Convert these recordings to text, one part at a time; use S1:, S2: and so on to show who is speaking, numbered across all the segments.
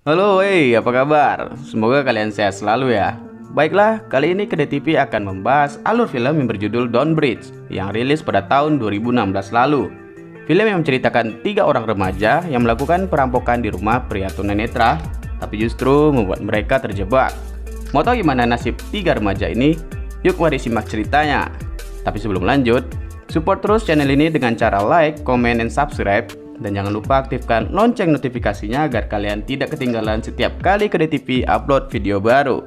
S1: Halo, apa kabar? Semoga kalian sehat selalu ya. Baiklah, kali ini Kedai TV akan membahas alur film yang berjudul Bridge yang rilis pada tahun 2016 lalu. Film yang menceritakan tiga orang remaja yang melakukan perampokan di rumah pria tunanetra, tapi justru membuat mereka terjebak. Mau tahu gimana nasib tiga remaja ini? Yuk mari simak ceritanya. Tapi sebelum lanjut, support terus channel ini dengan cara like, comment, dan subscribe. Dan jangan lupa aktifkan lonceng notifikasinya agar kalian tidak ketinggalan setiap kali Kedai TV upload video baru.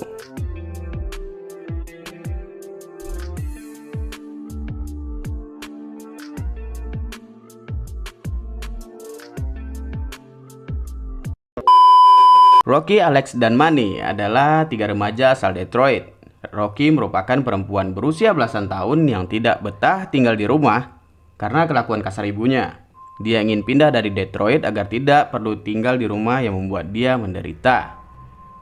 S1: Rocky, Alex, dan Manny adalah tiga remaja asal Detroit. Rocky merupakan perempuan berusia belasan tahun yang tidak betah tinggal di rumah karena kelakuan kasar ibunya. Dia ingin pindah dari Detroit agar tidak perlu tinggal di rumah yang membuat dia menderita.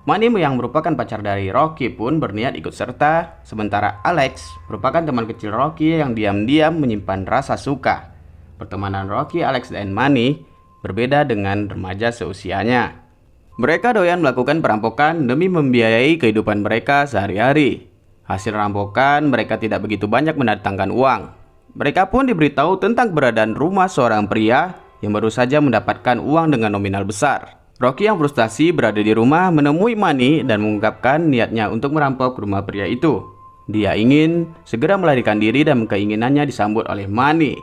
S1: Manny yang merupakan pacar dari Rocky pun berniat ikut serta, sementara Alex merupakan teman kecil Rocky yang diam-diam menyimpan rasa suka. Pertemanan Rocky, Alex, dan Manny berbeda dengan remaja seusianya. Mereka doyan melakukan perampokan demi membiayai kehidupan mereka sehari-hari. Hasil rampokan mereka tidak begitu banyak mendatangkan uang. Mereka pun diberitahu tentang keberadaan rumah seorang pria yang baru saja mendapatkan uang dengan nominal besar. Rocky yang frustasi berada di rumah menemui Manny dan mengungkapkan niatnya untuk merampok rumah pria itu. Dia ingin segera melarikan diri dan keinginannya disambut oleh Manny.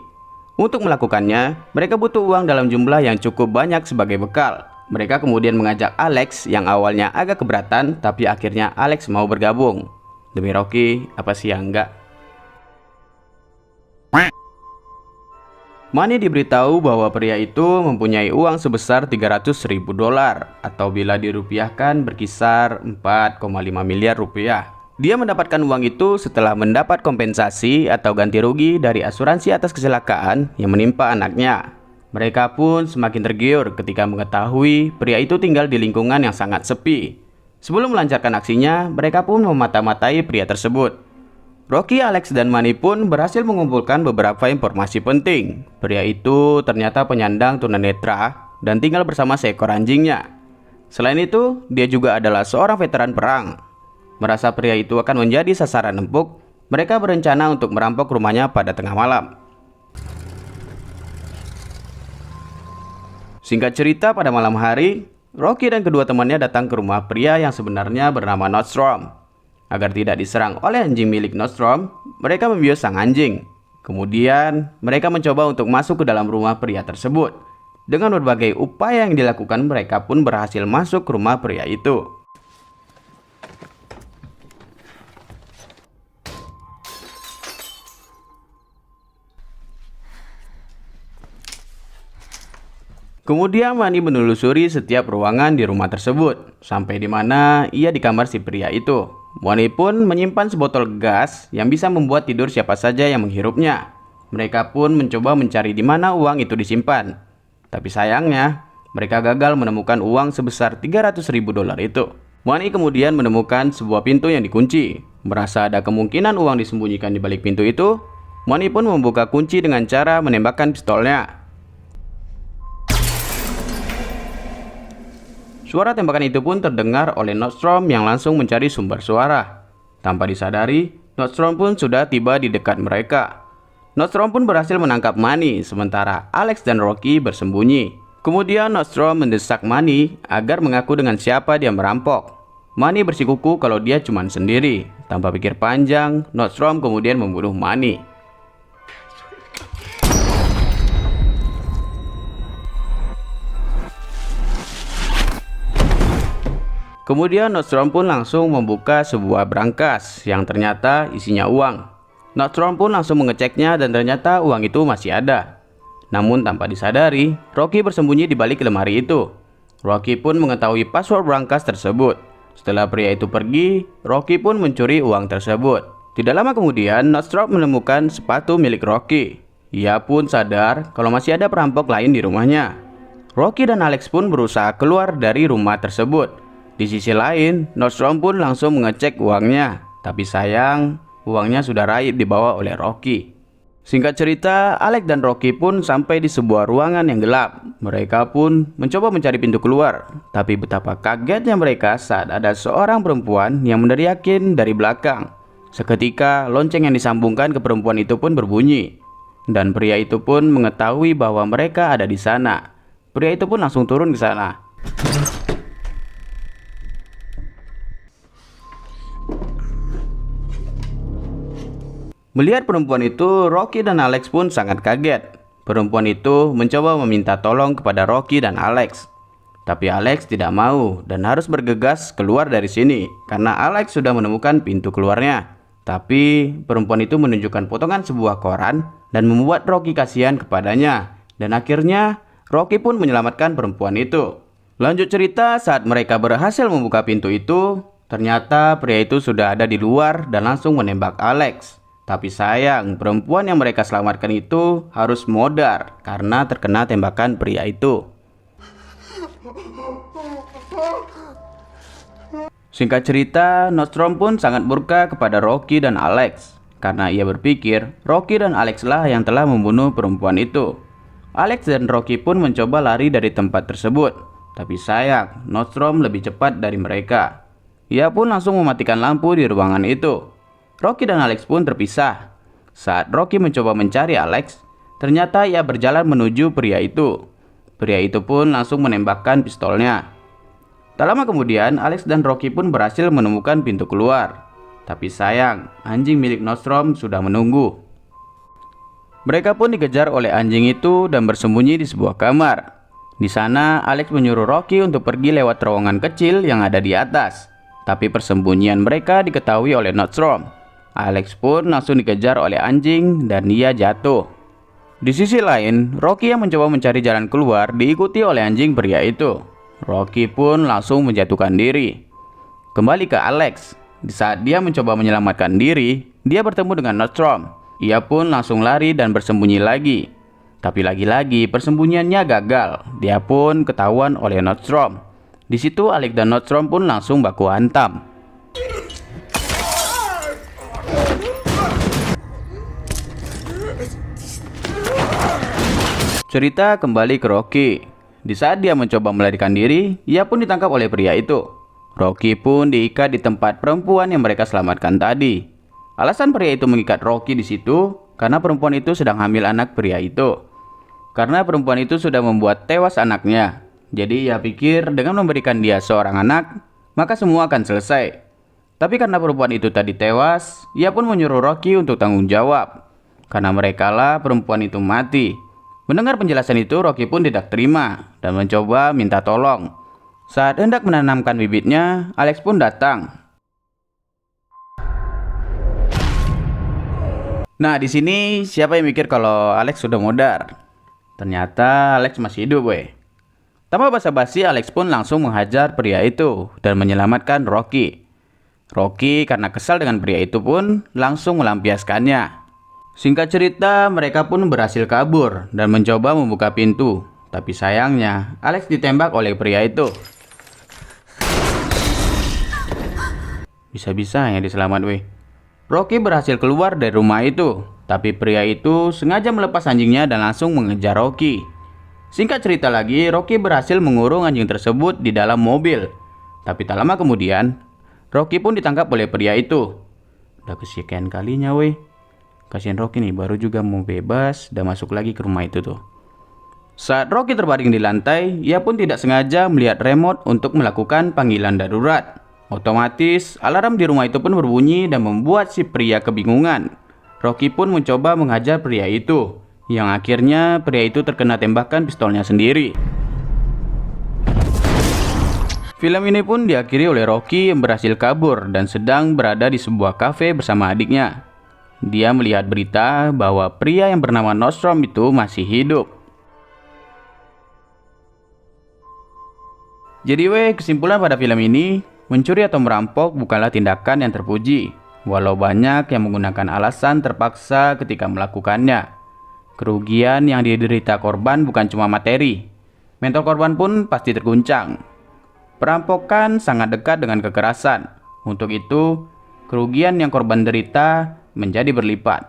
S1: Untuk melakukannya, mereka butuh uang dalam jumlah yang cukup banyak sebagai bekal. Mereka kemudian mengajak Alex yang awalnya agak keberatan, tapi akhirnya Alex mau bergabung. Demi Rocky, apa sih yang enggak? Manny diberitahu bahwa pria itu mempunyai uang sebesar 300.000 dolar atau bila dirupiahkan berkisar 4,5 miliar rupiah. Dia mendapatkan uang itu setelah mendapat kompensasi atau ganti rugi dari asuransi atas kecelakaan yang menimpa anaknya. Mereka pun semakin tergiur ketika mengetahui pria itu tinggal di lingkungan yang sangat sepi. Sebelum melancarkan aksinya, mereka pun memata-matai pria tersebut. Rocky, Alex, dan Manny pun berhasil mengumpulkan beberapa informasi penting. Pria itu ternyata penyandang tunanetra dan tinggal bersama seekor anjingnya. Selain itu, dia juga adalah seorang veteran perang. Merasa pria itu akan menjadi sasaran empuk, mereka berencana untuk merampok rumahnya pada tengah malam. Singkat cerita, pada malam hari, Rocky dan kedua temannya datang ke rumah pria yang sebenarnya bernama Nordstrom. Agar tidak diserang oleh anjing milik Nordstrom, mereka membius sang anjing. Kemudian, mereka mencoba untuk masuk ke dalam rumah pria tersebut. Dengan berbagai upaya yang dilakukan, mereka pun berhasil masuk ke rumah pria itu. Kemudian Manny menelusuri setiap ruangan di rumah tersebut, sampai di mana ia di kamar si pria itu. Manny pun menyimpan sebotol gas yang bisa membuat tidur siapa saja yang menghirupnya. Mereka pun mencoba mencari di mana uang itu disimpan. Tapi sayangnya, mereka gagal menemukan uang sebesar 300.000 dolar itu. Manny kemudian menemukan sebuah pintu yang dikunci. Merasa ada kemungkinan uang disembunyikan di balik pintu itu, Manny pun membuka kunci dengan cara menembakkan pistolnya. Suara tembakan itu pun terdengar oleh Nordstrom yang langsung mencari sumber suara. Tanpa disadari, Nordstrom pun sudah tiba di dekat mereka. Nordstrom pun berhasil menangkap Manny, sementara Alex dan Rocky bersembunyi. Kemudian Nordstrom mendesak Manny agar mengaku dengan siapa dia merampok. Manny bersikuku kalau dia cuma sendiri. Tanpa pikir panjang, Nordstrom kemudian membunuh Manny. Kemudian Nordstrom pun langsung membuka sebuah brankas yang ternyata isinya uang. Nordstrom pun langsung mengeceknya dan ternyata uang itu masih ada. Namun tanpa disadari, Rocky bersembunyi di balik lemari itu. Rocky pun mengetahui password brankas tersebut. Setelah pria itu pergi, Rocky pun mencuri uang tersebut. Tidak lama kemudian, Nordstrom menemukan sepatu milik Rocky. Ia pun sadar kalau masih ada perampok lain di rumahnya. Rocky dan Alex pun berusaha keluar dari rumah tersebut. Di sisi lain, Nordstrom pun langsung mengecek uangnya. Tapi sayang, uangnya sudah raib dibawa oleh Rocky. Singkat cerita, Alex dan Rocky pun sampai di sebuah ruangan yang gelap. Mereka pun mencoba mencari pintu keluar. Tapi betapa kagetnya mereka saat ada seorang perempuan yang meneriakin dari belakang. Seketika, lonceng yang disambungkan ke perempuan itu pun berbunyi. Dan pria itu pun mengetahui bahwa mereka ada di sana. Pria itu pun langsung turun ke sana. Melihat perempuan itu, Rocky dan Alex pun sangat kaget. Perempuan itu mencoba meminta tolong kepada Rocky dan Alex. Tapi Alex tidak mau dan harus bergegas keluar dari sini karena Alex sudah menemukan pintu keluarnya. Tapi perempuan itu menunjukkan potongan sebuah koran dan membuat Rocky kasihan kepadanya. Dan akhirnya Rocky pun menyelamatkan perempuan itu. Lanjut cerita, saat mereka berhasil membuka pintu itu, ternyata pria itu sudah ada di luar dan langsung menembak Alex. Tapi sayang, perempuan yang mereka selamatkan itu harus modar karena terkena tembakan pria itu. Singkat cerita, Nostrom pun sangat murka kepada Rocky dan Alex karena ia berpikir Rocky dan Alex lah yang telah membunuh perempuan itu. Alex dan Rocky pun mencoba lari dari tempat tersebut, tapi sayang, Nostrom lebih cepat dari mereka. Ia pun langsung mematikan lampu di ruangan itu. Rocky dan Alex pun terpisah. Saat Rocky mencoba mencari Alex, ternyata ia berjalan menuju pria itu. Pria itu pun langsung menembakkan pistolnya. Tak lama kemudian, Alex dan Rocky pun berhasil menemukan pintu keluar. Tapi sayang, anjing milik Nostrom sudah menunggu. Mereka pun dikejar oleh anjing itu dan bersembunyi di sebuah kamar. Di sana, Alex menyuruh Rocky untuk pergi lewat terowongan kecil yang ada di atas. Tapi persembunyian mereka diketahui oleh Nostrom. Alex pun langsung dikejar oleh anjing dan dia jatuh. Di sisi lain, Rocky yang mencoba mencari jalan keluar diikuti oleh anjing pria itu. Rocky pun langsung menjatuhkan diri. Kembali ke Alex. Di saat dia mencoba menyelamatkan diri, dia bertemu dengan Nostrom. Ia pun langsung lari dan bersembunyi lagi. Tapi lagi-lagi persembunyiannya gagal. Dia pun ketahuan oleh Nostrom. Di situ Alex dan Nostrom pun langsung baku hantam. Cerita kembali ke Rocky. Di saat dia mencoba melarikan diri, ia pun ditangkap oleh pria itu. Rocky pun diikat di tempat perempuan yang mereka selamatkan tadi. Alasan pria itu mengikat Rocky di situ karena perempuan itu sedang hamil anak pria itu. Karena perempuan itu sudah membuat tewas anaknya. Jadi ia pikir dengan memberikan dia seorang anak, maka semua akan selesai. Tapi karena perempuan itu tadi tewas, ia pun menyuruh Rocky untuk tanggung jawab. Karena merekalah perempuan itu mati. Mendengar penjelasan itu, Rocky pun tidak terima dan mencoba minta tolong. Saat hendak menanamkan bibitnya, Alex pun datang. Nah, di sini siapa yang mikir kalau Alex sudah modar? Ternyata Alex masih hidup, weh. Tanpa basa-basi, Alex pun langsung menghajar pria itu dan menyelamatkan Rocky. Rocky karena kesal dengan pria itu pun langsung melampiaskannya. Singkat cerita, mereka pun berhasil kabur dan mencoba membuka pintu. Tapi sayangnya, Alex ditembak oleh pria itu. Bisa-bisa yang diselamat, weh. Rocky berhasil keluar dari rumah itu. Tapi pria itu sengaja melepas anjingnya dan langsung mengejar Rocky. Singkat cerita lagi, Rocky berhasil mengurung anjing tersebut di dalam mobil. Tapi tak lama kemudian, Rocky pun ditangkap oleh pria itu. Udah kesekian kalinya, weh. Kasihan Rocky nih, baru juga mau bebas dan masuk lagi ke rumah itu tuh. Saat Rocky terbaring di lantai, ia pun tidak sengaja melihat remote untuk melakukan panggilan darurat. Otomatis, alarm di rumah itu pun berbunyi dan membuat si pria kebingungan. Rocky pun mencoba menghajar pria itu, yang akhirnya pria itu terkena tembakan pistolnya sendiri. Film ini pun diakhiri oleh Rocky yang berhasil kabur dan sedang berada di sebuah kafe bersama adiknya. Dia melihat berita bahwa pria yang bernama Nostrom itu masih hidup. Jadi kesimpulan pada film ini, mencuri atau merampok bukanlah tindakan yang terpuji, walau banyak yang menggunakan alasan terpaksa ketika melakukannya. Kerugian yang diderita korban bukan cuma materi, mental korban pun pasti terguncang. Perampokan sangat dekat dengan kekerasan. Untuk itu, kerugian yang korban derita menjadi berlipat.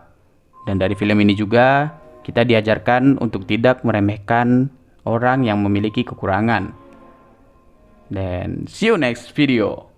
S1: Dan dari film ini juga kita diajarkan untuk tidak meremehkan orang yang memiliki kekurangan. Dan see you next video.